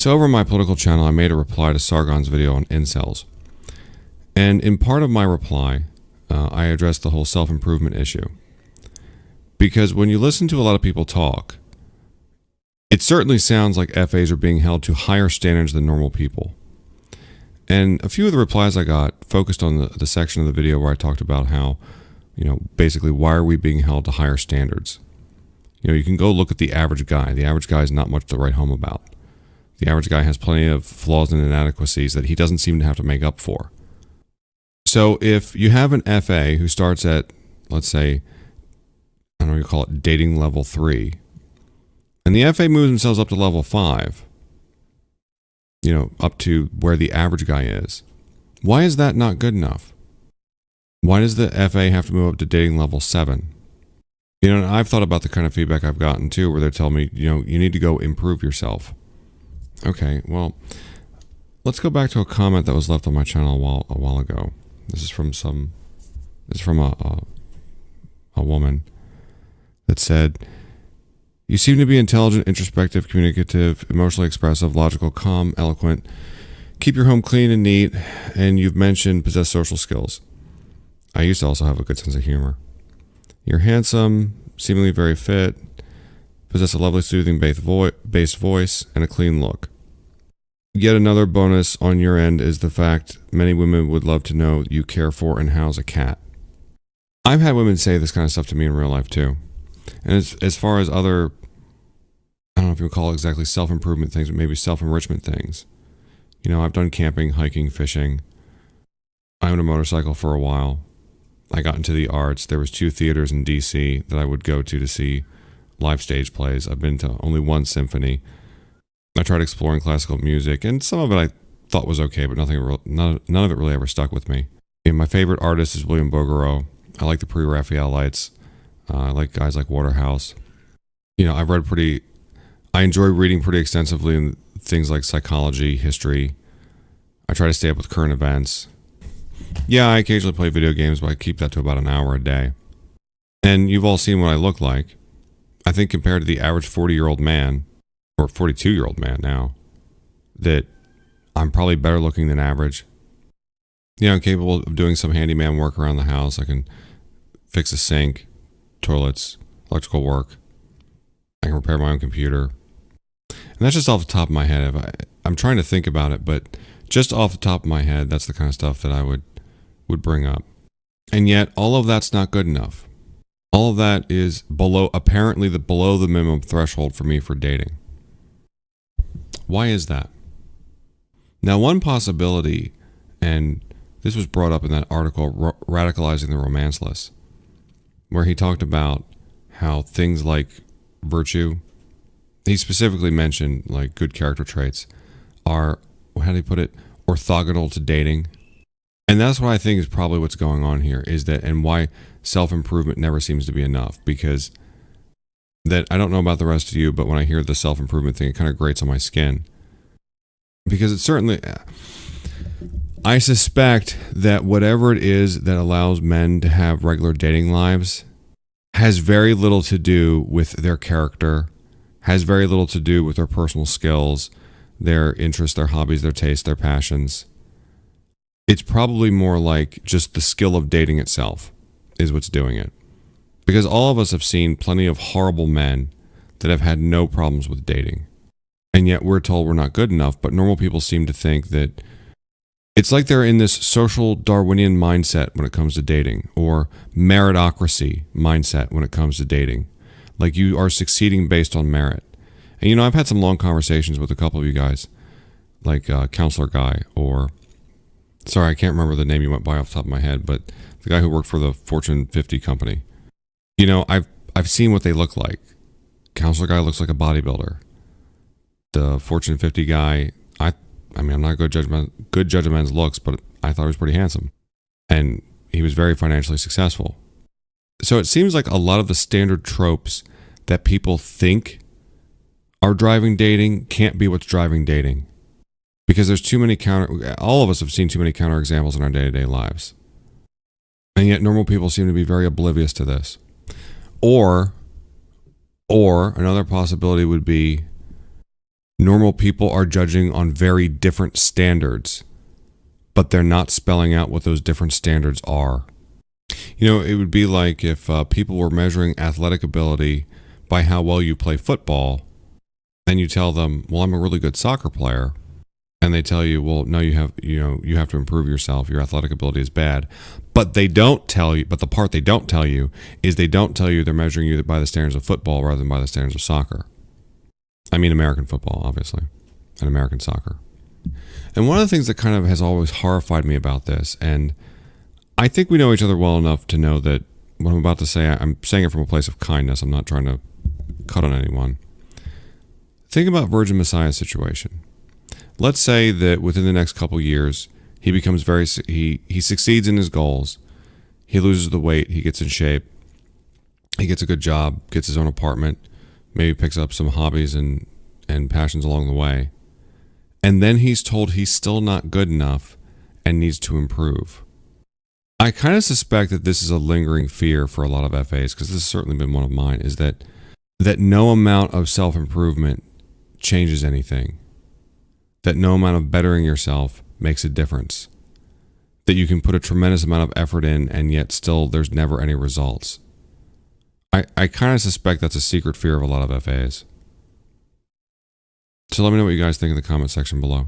So over on my political channel, I made a reply to Sargon's video on incels. And in part of my reply, I addressed the whole self-improvement issue. Because when you listen to a lot of people talk, it certainly sounds like FAs are being held to higher standards than normal people. And a few of the replies I got focused on the section of the video where I talked about how, basically why are we being held to higher standards? You can go look at the average guy. The average guy is not much to write home about. The average guy has plenty of flaws and inadequacies that he doesn't seem to have to make up for. So if you have an FA who starts at, let's say, I don't know what you call it, dating level 3, and the FA moves themselves up to level 5, up to where the average guy is, why is that not good enough? Why does the FA have to move up to dating level 7? And I've thought about the kind of feedback I've gotten too, where they're telling me, you need to go improve yourself. Okay, well, let's go back to a comment that was left on my channel a while ago. This is from a woman that said, "You seem to be intelligent, introspective, communicative, emotionally expressive, logical, calm, eloquent, keep your home clean and neat, and you've mentioned possess social skills. I used to also have a good sense of humor. You're handsome, seemingly very fit, possess a lovely soothing bass voice, and a clean look. Yet another bonus on your end is the fact many women would love to know you care for and house a cat." I've had women say this kind of stuff to me in real life too. And as far as other, I don't know if you would call it exactly self-improvement things, but maybe self-enrichment things. I've done camping, hiking, fishing. I owned a motorcycle for a while. I got into the arts. There was 2 theaters in DC that I would go to see live stage plays. I've been to only 1 symphony. I tried exploring classical music, and some of it I thought was okay, but none of it really ever stuck with me. My favorite artist is William Bouguereau. I like the pre-Raphaelites. I like guys like Waterhouse. I enjoy reading pretty extensively in things like psychology, history. I try to stay up with current events. Yeah, I occasionally play video games, but I keep that to about an hour a day. And you've all seen what I look like. I think compared to the average 40-year-old man, or 42-year-old man now, that I'm probably better looking than average. I'm capable of doing some handyman work around the house. I can fix a sink, toilets, electrical work. I can repair my own computer. And that's just off the top of my head. I'm trying to think about it, but just off the top of my head, that's the kind of stuff that I would bring up. And yet, all of that's not good enough. All of that is apparently below the minimum threshold for me for dating. Why is that? Now, one possibility, and this was brought up in that article, Radicalizing the Romanceless, where he talked about how things like virtue, he specifically mentioned like good character traits, are, how do you put it, orthogonal to dating. And that's what I think is probably what's going on here, is that, and why self-improvement never seems to be enough, because that, I don't know about the rest of you, but when I hear the self-improvement thing, it kind of grates on my skin. Because it certainly, I suspect that whatever it is that allows men to have regular dating lives has very little to do with their character, has very little to do with their personal skills, their interests, their hobbies, their tastes, their passions. It's probably more like just the skill of dating itself is what's doing it. Because all of us have seen plenty of horrible men that have had no problems with dating. And yet we're told we're not good enough, but normal people seem to think that it's like they're in this social Darwinian mindset when it comes to dating, or meritocracy mindset when it comes to dating. Like you are succeeding based on merit. And I've had some long conversations with a couple of you guys, like Counselor Guy, or, sorry, I can't remember the name you went by off the top of my head, but the guy who worked for the Fortune 50 company. I've seen what they look like. Counselor Guy looks like a bodybuilder. The Fortune 50 guy, I'm not a good judge of men's looks, but I thought he was pretty handsome. And he was very financially successful. So it seems like a lot of the standard tropes that people think are driving dating can't be what's driving dating. Because there's too many all of us have seen too many counterexamples in our day-to-day lives. And yet normal people seem to be very oblivious to this. Or another possibility would be Normal people are judging on very different standards, but they're not spelling out what those different standards are. You know, it would be like if people were measuring athletic ability by how well you play football, and you tell them, well, I'm a really good soccer player. And they tell you, well, no, you have to improve yourself. Your athletic ability is bad. But they don't tell you, but the part they don't tell you is they don't tell you they're measuring you by the standards of football rather than by the standards of soccer. I mean, American football, obviously, and American soccer. And one of the things that kind of has always horrified me about this, and I think we know each other well enough to know that what I'm about to say, I'm saying it from a place of kindness. I'm not trying to cut on anyone. Think about Virgin Messiah's situation. Let's say that within the next couple years, he becomes he succeeds in his goals. He loses the weight. He gets in shape. He gets a good job, gets his own apartment, maybe picks up some hobbies and passions along the way. And then he's told he's still not good enough and needs to improve. I kind of suspect that this is a lingering fear for a lot of FAs, because this has certainly been one of mine, is that no amount of self-improvement changes anything. That no amount of bettering yourself makes a difference. That you can put a tremendous amount of effort in and yet still there's never any results. I kind of suspect that's a secret fear of a lot of FAs. So let me know what you guys think in the comment section below.